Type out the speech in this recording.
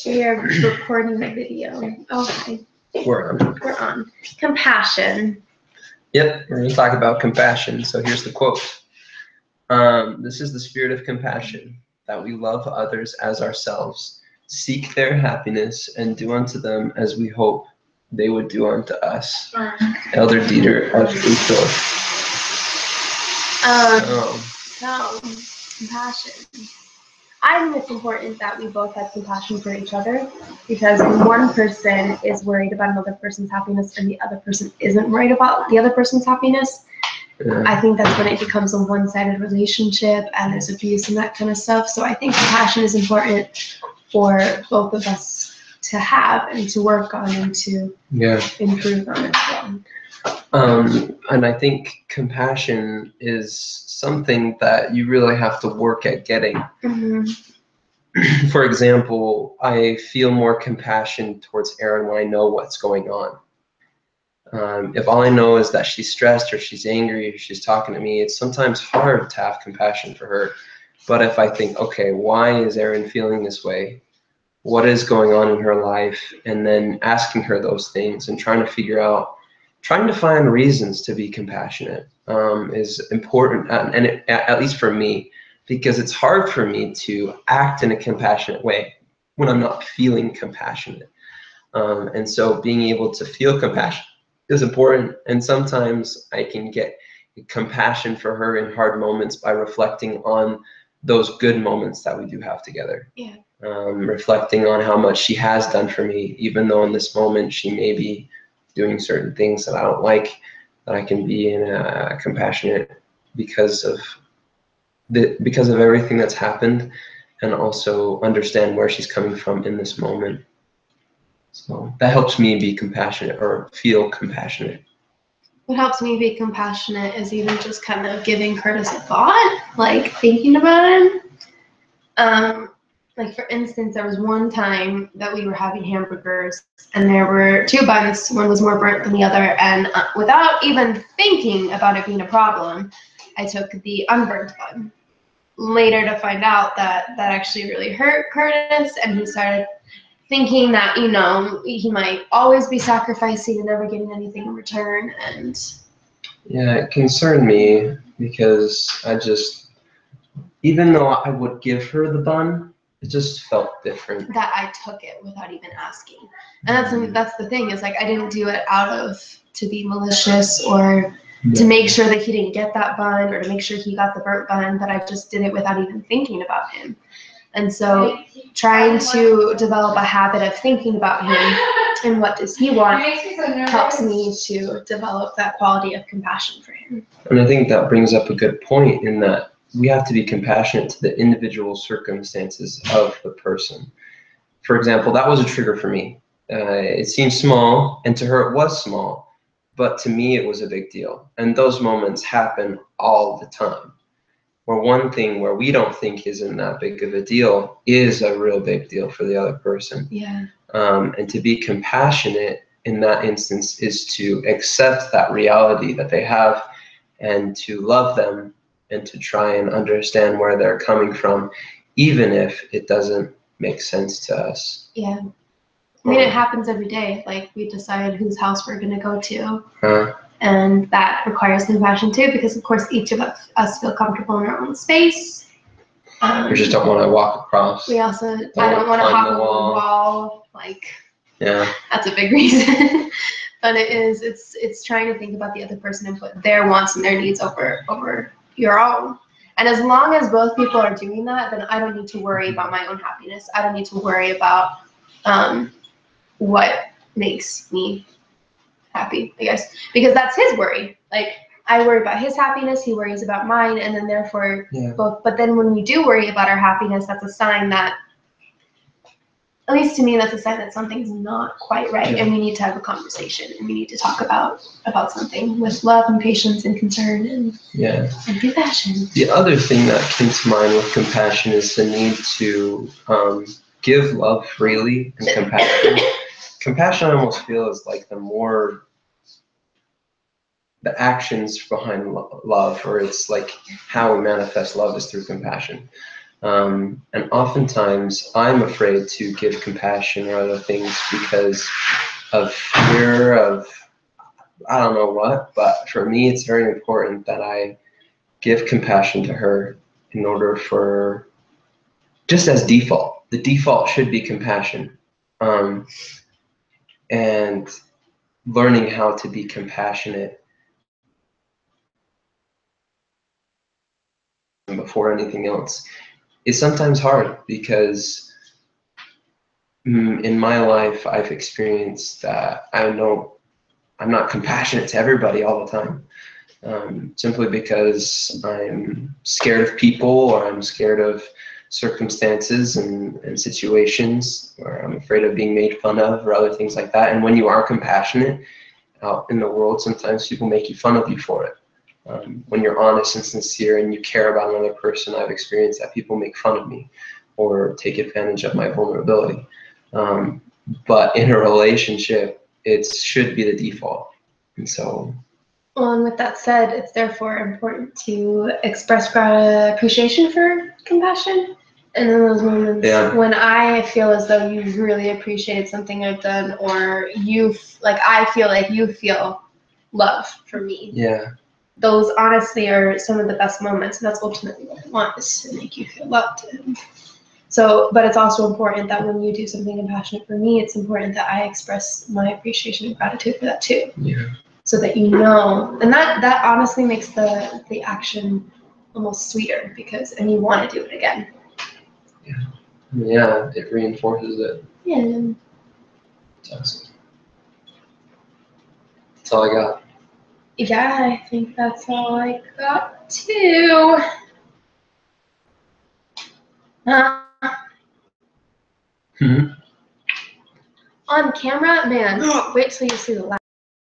We are recording the video. Oh, hi. We're on. We're on. Compassion. Yep, we're going to talk about compassion. So here's the quote. This is the spirit of compassion, that we love others as ourselves, seek their happiness, and do unto them as we hope they would do unto us. Elder Dieter of Uchtdorf. So, compassion. I think it's important that we both have compassion for each other, because when one person is worried about another person's happiness and the other person isn't worried about the other person's happiness, I think that's when it becomes a one-sided relationship and there's abuse and that kind of stuff. So I think compassion is important for both of us to have and to work on and to improve on as well. And I think compassion is something that you really have to work at getting. Mm-hmm. For example, I feel more compassion towards Erin when I know what's going on. If all I know is that she's stressed or she's angry or she's talking to me, it's sometimes hard to have compassion for her. But if I think, okay, why is Erin feeling this way? What is going on in her life? And then asking her those things and trying to find reasons to be compassionate is important, and at least for me, because it's hard for me to act in a compassionate way when I'm not feeling compassionate. And so being able to feel compassion is important, and sometimes I can get compassion for her in hard moments by reflecting on those good moments that we do have together. Yeah. Reflecting on how much she has done for me, even though in this moment she may be doing certain things that I don't like, that I can be in a compassionate because of everything that's happened, and also understand where she's coming from in this moment. So that helps me be compassionate or feel compassionate. What helps me be compassionate is even just kind of giving Curtis a thought, like thinking about him. Like for instance, there was one time that we were having hamburgers and there were two buns. One was more burnt than the other, and without even thinking about it being a problem, I took the unburnt bun. Later to find out that actually really hurt Curtis, and he started thinking that, you know, he might always be sacrificing and never getting anything in return. And yeah, it concerned me because even though I would give her the bun, it just felt different. That I took it without even asking. And that's the thing, is like I didn't do it to be malicious or to make sure that he didn't get that bun or to make sure he got the burnt bun, but I just did it without even thinking about him. And so trying to develop a habit of thinking about him and what does he want helps me to develop that quality of compassion for him. And I think that brings up a good point, in that we have to be compassionate to the individual circumstances of the person. For example, that was a trigger for me. It seemed small, and to her it was small, but to me it was a big deal. And those moments happen all the time, where one thing where we don't think isn't that big of a deal is a real big deal for the other person. Yeah. And to be compassionate in that instance is to accept that reality that they have, and to love them, and to try and understand where they're coming from, even if it doesn't make sense to us. Yeah. I mean, it happens every day. Like, we decide whose house we're going to go to. And that requires compassion too, because of course each of us feel comfortable in our own space. We just don't want to walk across. We also, I don't want to hop over the wall. Like, yeah, that's a big reason. But it's trying to think about the other person and put their wants and their needs over your own. And as long as both people are doing that, then I don't need to worry about my own happiness. I don't need to worry about what makes me happy, I guess, because that's his worry. Like, I worry about his happiness, he worries about mine, and then therefore both. But then when we do worry about our happiness, that's a sign that, at least to me, that's a sign that something's not quite right, and we need to have a conversation, and we need to talk about something with love and patience and concern and compassion. The other thing that came to mind with compassion is the need to give love freely and compassion. Compassion, I almost feel, is like the actions behind love, or it's like how we manifest love is through compassion. And oftentimes I'm afraid to give compassion or other things because of fear of, I don't know what, but for me it's very important that I give compassion to her in order for, just as default, the default should be compassion. And learning how to be compassionate before anything else is sometimes hard because in my life I've experienced that I know I'm not compassionate to everybody all the time, simply because I'm scared of people, or I'm scared of circumstances and situations, or I'm afraid of being made fun of, or other things like that. And when you are compassionate out in the world, sometimes people make you fun of you for it. When you're honest and sincere and you care about another person, I've experienced that people make fun of me or take advantage of my vulnerability. But in a relationship, it should be the default. And so, well, and with that said, it's therefore important to express appreciation for compassion. And in those moments when I feel as though you really appreciate something I've done, or I feel like you feel love for me. Yeah. Those honestly are some of the best moments, and that's ultimately what I want, is to make you feel loved. So, but it's also important that when you do something compassionate for me, it's important that I express my appreciation and gratitude for that too. Yeah. So that you know, and that honestly makes the action almost sweeter, and you want to do it again. Yeah, it reinforces it. Yeah. That's all I got. Yeah, I think that's all I got too. On camera, man, wait till you see the last.